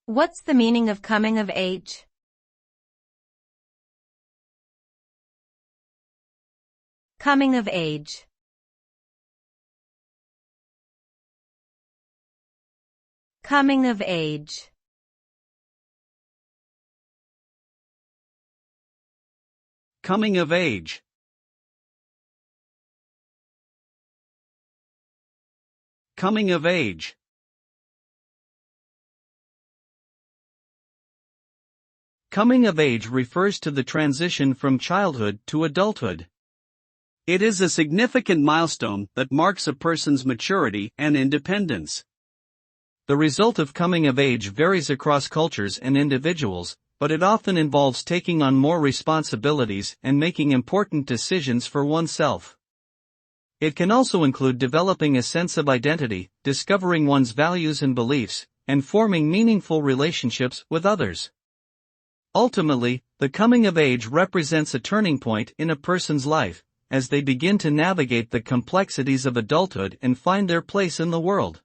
What's the meaning of coming of age? Coming of age. Coming of age. Coming of age. Coming of age. Coming of age refers to the transition from childhood to adulthood. It is a significant milestone that marks a person's maturity and independence. The result of coming of age varies across cultures and individuals, but it often involves taking on more responsibilities and making important decisions for oneself. It can also include developing a sense of identity, discovering one's values and beliefs, and forming meaningful relationships with others. Ultimately, the coming of age represents a turning point in a person's life, as they begin to navigate the complexities of adulthood and find their place in the world.